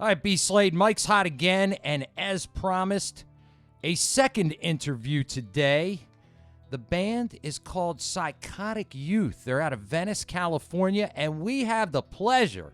All right, B. Slade, Mike's hot again, and as promised, a second interview today. The band is called Cycotic Youth. They're out of Venice, California, and we have the pleasure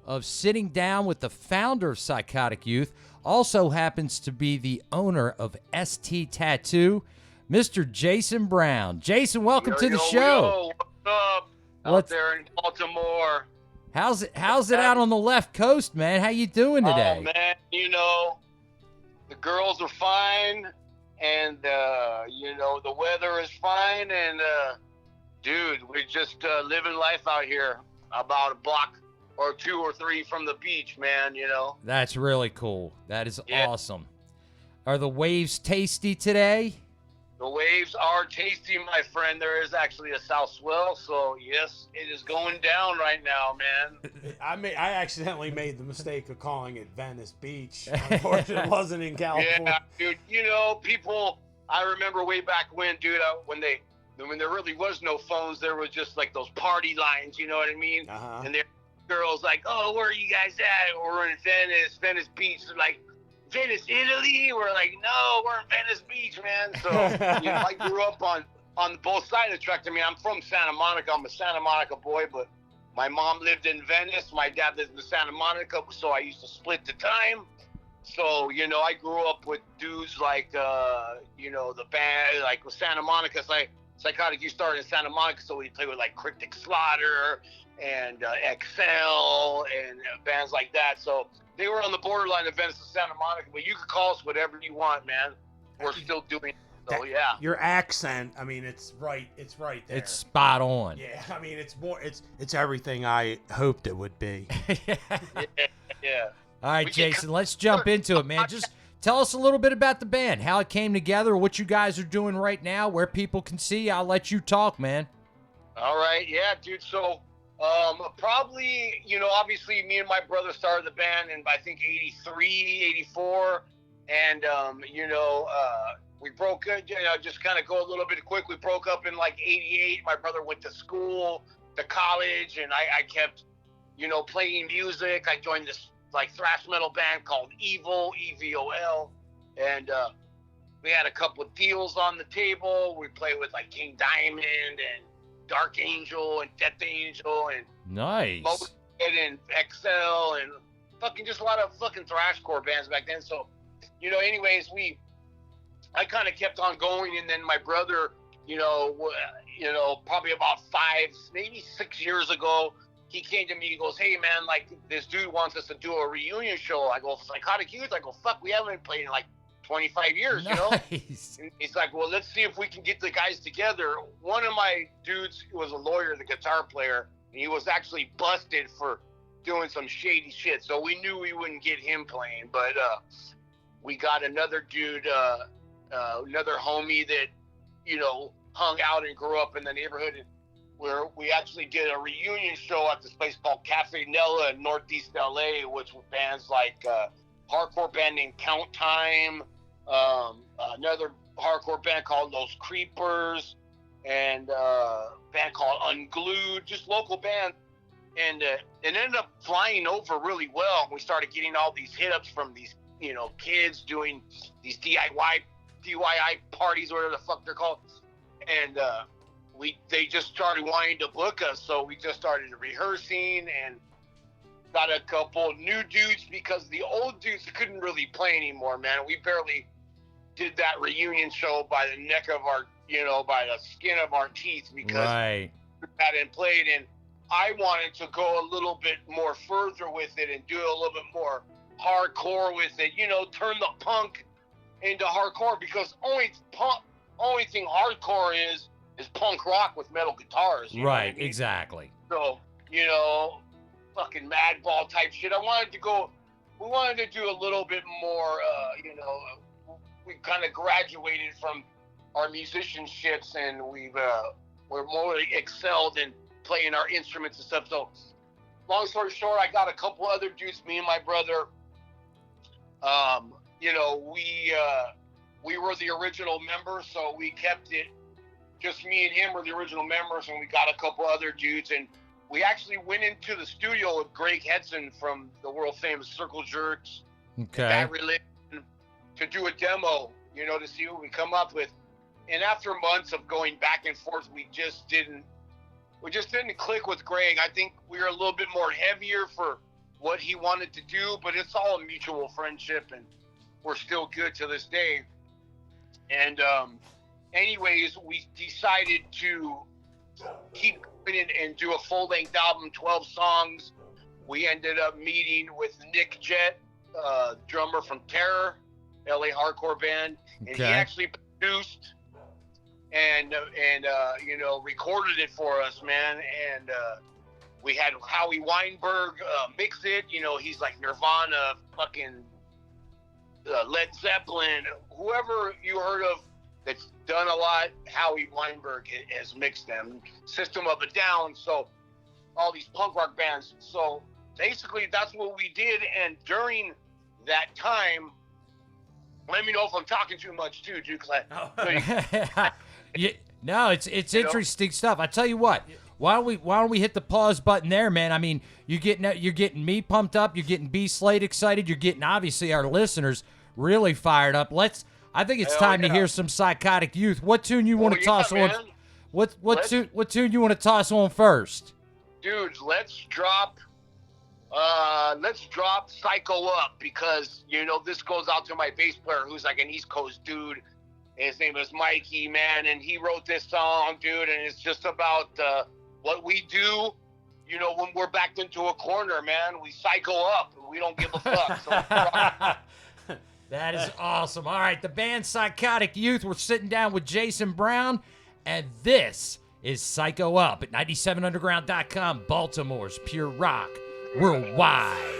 of sitting down with the founder of Cycotic Youth, also happens to be the owner of ST Tattoo, Mr. Jason Brown. Jason, welcome to the show. What's up? Out there in Baltimore. How's it out on the left coast, man? How you doing today? Oh, man, the girls are fine, and, the weather is fine, and, dude, we're just living life out here about a block or 2 or 3 from the beach, man, That's really cool. That is awesome. Are the waves tasty today? The waves are tasty, my friend. There is actually a south swell, so yes, it is going down right now, man. I accidentally made the mistake of calling it Venice Beach. Unfortunately, it wasn't in California. Yeah, dude. People. I remember way back when, dude, when there really was no phones, there was just like those party lines. You know what I mean? Uh-huh. And there were girls like, "Oh, where are you guys at?" We're in Venice Beach. They're like, Venice, Italy? We're like, no, we're in Venice Beach, man. So, I grew up on both sides of the track. I mean, I'm from Santa Monica. I'm a Santa Monica boy, but my mom lived in Venice. My dad lived in Santa Monica, so I used to split the time. So, I grew up with dudes like, the band, like with Santa Monica. It's like Cycotic, you started in Santa Monica, so we played with like Cryptic Slaughter and XL and bands like that. So they were on the borderline of Venice and Santa Monica, but you could call us whatever you want, man. We're still doing it. So, yeah. Your accent, I mean, it's right there. It's spot on. Yeah, I mean, it's everything I hoped it would be. Yeah. All right, Jason, let's jump into it, man. Just tell us a little bit about the band, how it came together, what you guys are doing right now, where people can see. I'll let you talk, man. All right. Yeah, dude. So, probably, obviously me and my brother started the band in, I think, 83, 84. And, we broke up, just kind of go a little bit quick. We broke up in like 88. My brother went to school, to college, and I kept, playing music. I joined this like thrash metal band called Evil, EVOL. And, we had a couple of deals on the table. We played with like King Diamond and Dark Angel and Death Angel and nice and XL and fucking just a lot of fucking thrashcore bands back then. So, anyways, I kind of kept on going, and then my brother, probably about 5, maybe 6 years ago, he came to me. He goes, "Hey man, like this dude wants us to do a reunion show." I go, "Cycotic Youth?" I go, "Fuck, we haven't played in like 25 years, nice. And he's like, "Well, let's see if we can get the guys together." One of my dudes was a lawyer, the guitar player, and he was actually busted for doing some shady shit. So we knew we wouldn't get him playing, but we got another dude, another homie that, hung out and grew up in the neighborhood, where we actually did a reunion show at this place called Cafe Nella in Northeast LA, which were bands like hardcore band named Count Time, another hardcore band called Los Creepers, and a band called Unglued, just local band. And it ended up flying over really well. We started getting all these hit-ups from these, kids doing these DIY parties, or whatever the fuck they're called. And they just started wanting to book us, so we just started rehearsing and got a couple new dudes, because the old dudes couldn't really play anymore, man. We barely did that reunion show by the neck of our, by the skin of our teeth, because we hadn't played. And I wanted to go a little bit more further with it and do a little bit more hardcore with it, turn the punk into hardcore, because only thing hardcore is punk rock with metal guitars. Right, I mean? Exactly. So, fucking Madball type shit. We wanted to do a little bit more, we kind of graduated from our musicianships, and we're more excelled in playing our instruments and stuff. So, long story short, I got a couple other dudes, me and my brother. We were the original members, so we kept it. Just me and him were the original members, and we got a couple other dudes, and we actually went into the studio with Greg Hedson from the world famous Circle Jerks, Okay. to do a demo, you know, to see what we come up with. And after months of going back and forth, we just didn't click with Greg. I think we were a little bit more heavier for what he wanted to do, but it's all a mutual friendship, and we're still good to this day. And anyways, we decided to keep going and do a full-length album, 12 songs. We ended up meeting with Nick Jett, drummer from Terror, LA hardcore band, and he actually produced and you know, recorded it for us, man. And we had Howie Weinberg mix it. You know, he's like Nirvana, fucking Led Zeppelin, whoever you heard of that's done a lot. Howie Weinberg has mixed them. System of a Down, so all these punk rock bands. So basically, that's what we did. And during that time, let me know if I'm talking too much too, Dude. No, it's interesting stuff. I tell you what. Why don't we hit the pause button there, man? I mean, you're getting me pumped up. You're getting B Slade excited. You're getting obviously our listeners really fired up. I think it's time to hear some Cycotic Youth. What tune you want to toss on? What tune you want to toss on first? Dude, let's drop Psycho Up, because you know this goes out to my bass player who's like an East Coast dude. His name is Mikey, man, and he wrote this song, dude, and it's just about what we do, you know, when we're backed into a corner, man. We psycho up. We don't give a fuck. So that is awesome. All right, the band Cycotic Youth. We're sitting down with Jason Brown, and this is Psycho Up at 97underground.com, Baltimore's pure rock worldwide.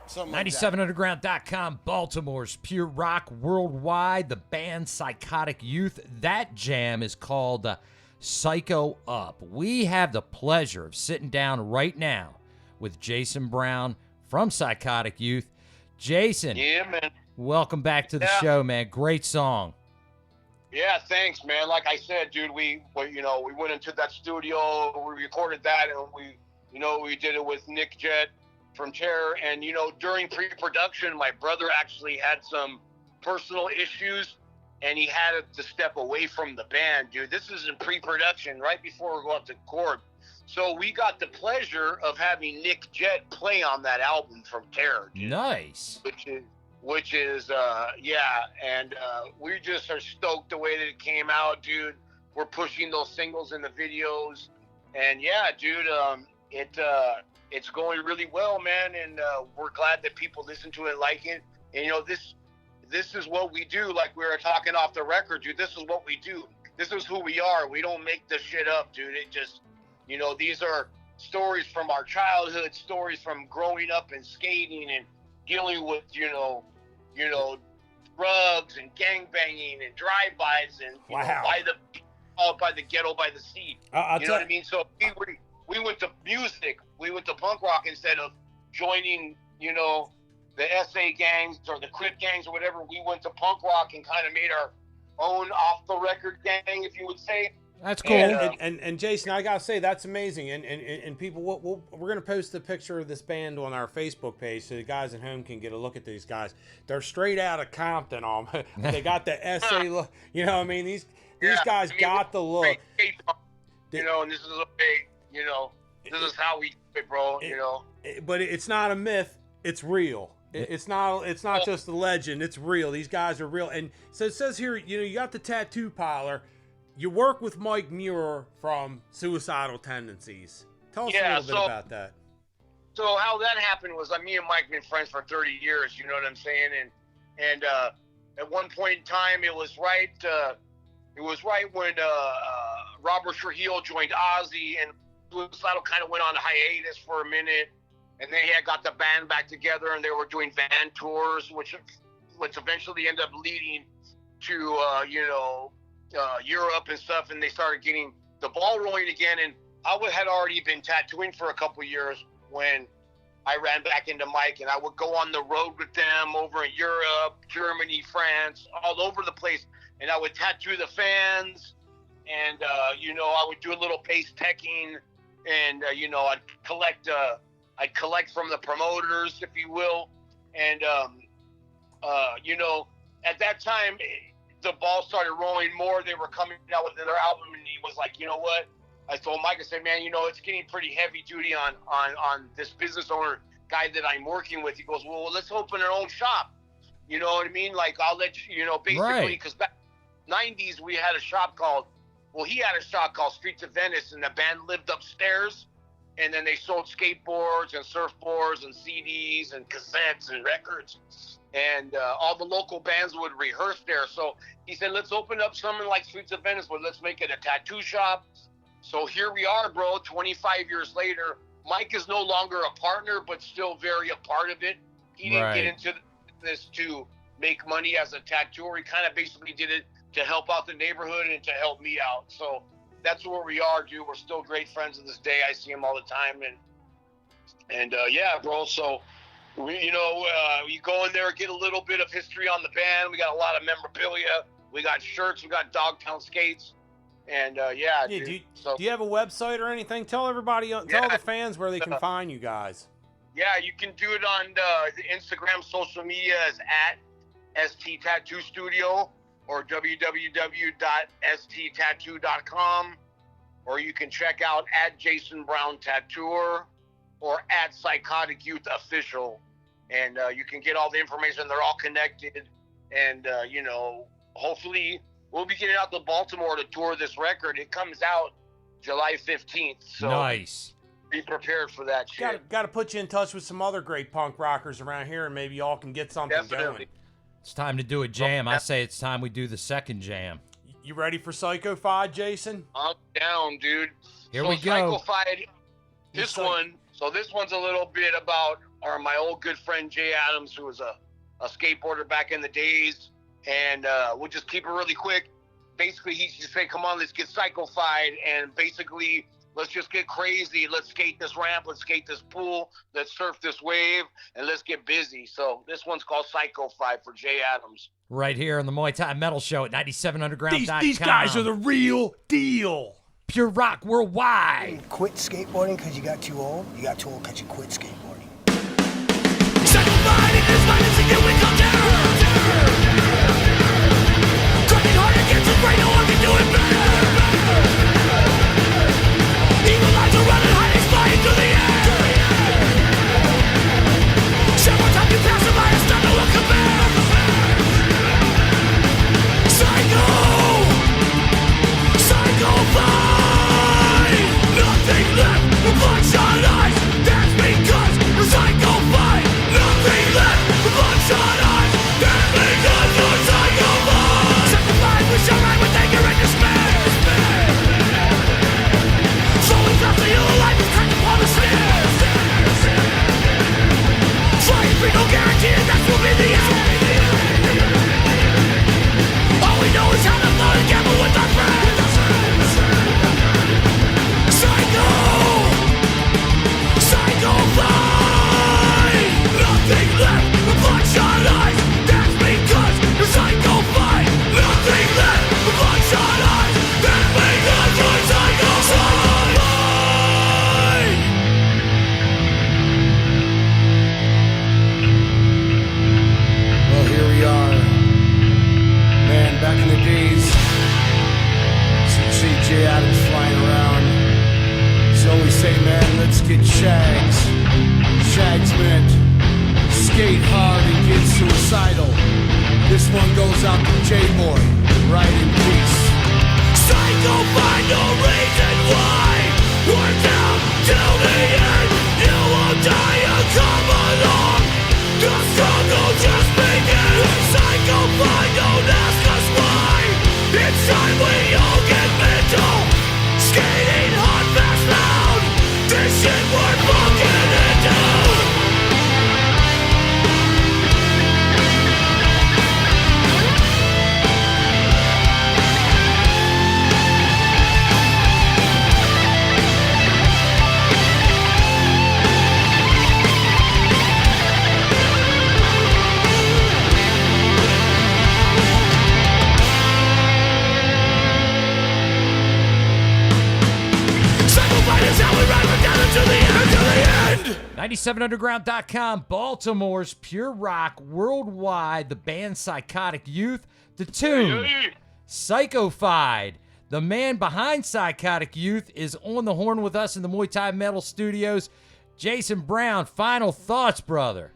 Something like 97underground.com, Baltimore's pure rock worldwide, the band Cycotic Youth. That jam is called Psycho Up. We have the pleasure of sitting down right now with Jason Brown from Cycotic Youth. Jason. Yeah, man. Welcome back to the Yeah. show, man. Great song. Yeah, thanks, man. Like I said, dude, we went into that studio, we recorded that, and we did it with Nick Jett from Terror. And, during pre-production, my brother actually had some personal issues, and he had to step away from the band, dude. This is in pre-production, right before we go up to record. So we got the pleasure of having Nick Jett play on that album from Terror, dude. Nice. Which is and we just are stoked the way that it came out, dude. We're pushing those singles in the videos, and yeah, dude, it's going really well, man, and we're glad that people listen to it, like it. And this is what we do. Like we were talking off the record, dude. This is what we do. This is who we are. We don't make this shit up, dude. It just, these are stories from our childhood, stories from growing up and skating and dealing with, drugs and gangbanging and drive-bys and Wow. by the ghetto by the sea. You know what I mean? So we went to music, we went to punk rock instead of joining, the SA gangs or the Crip gangs or whatever. We went to punk rock and kind of made our own off-the-record gang, if you would say. That's cool. And Jason, I gotta say that's amazing. And people, we're gonna post a picture of this band on our Facebook page so the guys at home can get a look at these guys. They're straight out of Compton. They got the SA look. You know what I mean? These guys got the look. And this is a big, this is how we do it, bro. But it's not a myth. It's real. It's not just a legend. It's real. These guys are real. And so it says here, you got the tattoo parlor. You work with Mike Muir from Suicidal Tendencies. Tell us a little bit about that. So how that happened was, me and Mike been friends for 30 years. You know what I'm saying? And at one point in time, it was right when Robert Trujillo joined Ozzy, and Suicidal kind of went on hiatus for a minute, and they had got the band back together, and they were doing van tours, which eventually ended up leading to Europe and stuff, and they started getting the ball rolling again. And I had already been tattooing for a couple years when I ran back into Mike, and I would go on the road with them over in Europe, Germany, France, all over the place, and I would tattoo the fans, and I would do a little pace teching, and I'd collect from the promoters, if you will, and at that time the ball started rolling more. They were coming out with their album, and he was like, you know what? I told Mike, I said, man, it's getting pretty heavy duty on this business owner guy that I'm working with. He goes, well, let's open our own shop. You know what I mean? Like, I'll let you, basically, because back in the 90s, he had a shop called Streets of Venice, and the band lived upstairs, and then they sold skateboards and surfboards and CDs and cassettes and records. And all the local bands would rehearse there. So he said, let's open up something like Streets of Venice, but let's make it a tattoo shop. So here we are, bro, 25 years later. Mike is no longer a partner, but still very a part of it. He didn't get into this to make money as a tattooer. He kind of basically did it to help out the neighborhood and to help me out. So that's where we are, dude. We're still great friends to this day. I see him all the time. And yeah, bro, so... We go in there, get a little bit of history on the band. We got a lot of memorabilia. We got shirts. We got Dogtown skates. And, dude. Do you have a website or anything? Tell everybody, tell the fans where they can find you guys. Yeah, you can do it on the Instagram social media is at ST Tattoo Studio or www.sttattoo.com, or you can check out at Jason Brown Tattooer or at Cycotic Youth Official, and you can get all the information. They're all connected, and hopefully we'll be getting out to Baltimore to tour this record. It comes out July 15th, so nice. Be prepared for that shit. Got to put you in touch with some other great punk rockers around here, and maybe y'all can get something going. It's time to do a jam. I say it's time we do the second jam. You ready for Psychofied, Jason? I'm down, dude. Here we go. Psychofied, this one's a little bit about my old good friend Jay Adams, who was a skateboarder back in the days, and we'll just keep it really quick. Basically, he used to say, come on, let's get psychofied, and basically Let's just get crazy. Let's skate this ramp. Let's skate this pool. Let's surf this wave, and let's get busy. So this one's called Psycho 5 for Jay Adams. Right here on the Muay Thai Metal Show at 97underground.com. These guys are the real deal. Pure Rock Worldwide. You quit skateboarding because you got too old? You got too old because you quit skateboarding. Sacrificing this violence and yet we come terror. Cracking hard against the brain, no one can do it better. Evil eyes are running, hiding, flying to the air. Several times you pass them by, it's time to look back. Psycho! Psycho 5! Nothing left but bloodshot eyes. That's because the Psycho 5. Nothing left but bloodshot eyes. That's because you're Psycho 5. Sacrifice we shall ride with anger and despair. Slowly drops the yellow light is cracked upon the stairs. Flying free, no guarantee, and that will be the end. All we know is how to float and gamble with our friends. Psycho! Psycho 5! Nothing left but bloodshot eyes. That's because you're Psycho 5. Nothing left but bloodshot eyes. That's because you're Psycho 5. Well, here we are. Man, back in the days, see Jay Adams flying around. So we say, man, let's get shags. Shags meant skate hard and get suicidal. This one goes out to J-Boy, right in peace. Psycho, find no reason why. We're down till the end. You won't die, you come along. The struggle just begins. Psycho, find, don't ask us why. It's time we all get mental. Skating hard, fast, loud. This shit we're fucking into. Is how we ride her down until the end, till the end. 97underground.com, Baltimore's Pure Rock Worldwide, the band Cycotic Youth, the tune Psychofied. The man behind Cycotic Youth is on the horn with us in the Muay Thai Metal Studios. Jason Brown, final thoughts, brother.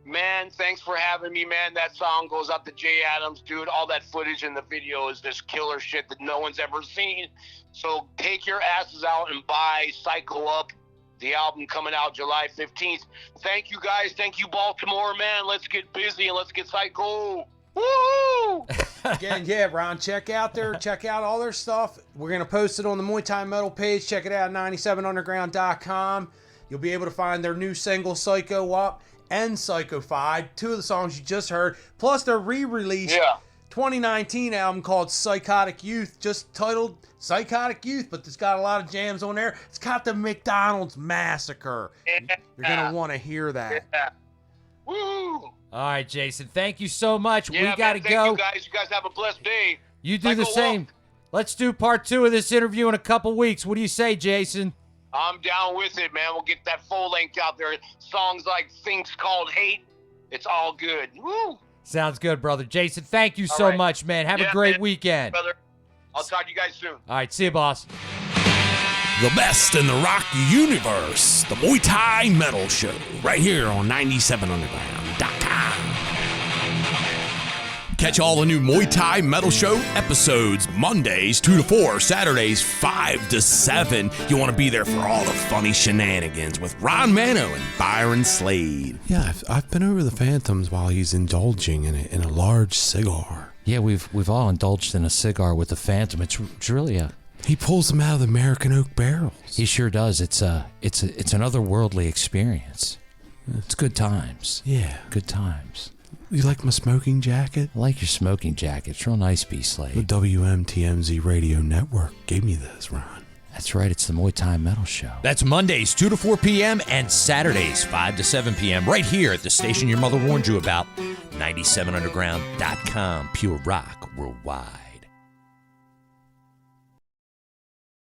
Man, thanks for having me, man. That song goes out to Jay Adams, dude. All that footage in the video is just killer shit that no one's ever seen. So take your asses out and buy Psycho Up, the album coming out July 15th. Thank you, guys. Thank you, Baltimore, man. Let's get busy and let's get psycho. Woo! Again, yeah, Ron, check out all their stuff. We're going to post it on the Muay Thai Metal page. Check it out at 97underground.com. You'll be able to find their new single, Psycho Up, and Psychofied, two of the songs you just heard, plus their re-release 2019 album called Cycotic Youth, just titled Cycotic Youth, but it's got a lot of jams on there. It's got the McDonald's Massacre. You're going to want to hear that. Yeah. Woo! All right, Jason, thank you so much. Yeah, we got to thank go. you guys. You guys have a blessed day. You do Psycho the same. Up. Let's do part 2 of this interview in a couple weeks. What do you say, Jason? I'm down with it, man. We'll get that full length out there. Songs like Things Called Hate. It's all good. Woo! Sounds good, brother. Jason, thank you so much, man. Have a great weekend. Brother. I'll talk to you guys soon. All right, see you, boss. The best in the rock universe. The Muay Thai Metal Show. Right here on 97underground.com. Catch all the new Muay Thai Metal Show episodes Mondays 2 to 4, Saturdays 5 to 7. You want to be there for all the funny shenanigans with Ron Mano and Byron Slade. Yeah, I've been over the Phantoms while he's indulging in a large cigar. Yeah, we've all indulged in a cigar with the Phantom. It's really a... He pulls them out of the American oak barrels. He sure does. It's an otherworldly experience. It's good times. Yeah. Good times. You like my smoking jacket? I like your smoking jacket. It's real nice, B. Slade. The WMTMZ radio network gave me this, Ron. That's right. It's the Muay Thai Metal Show. That's Mondays, 2 to 4 p.m. and Saturdays, 5 to 7 p.m. right here at the station your mother warned you about, 97underground.com. Pure rock worldwide.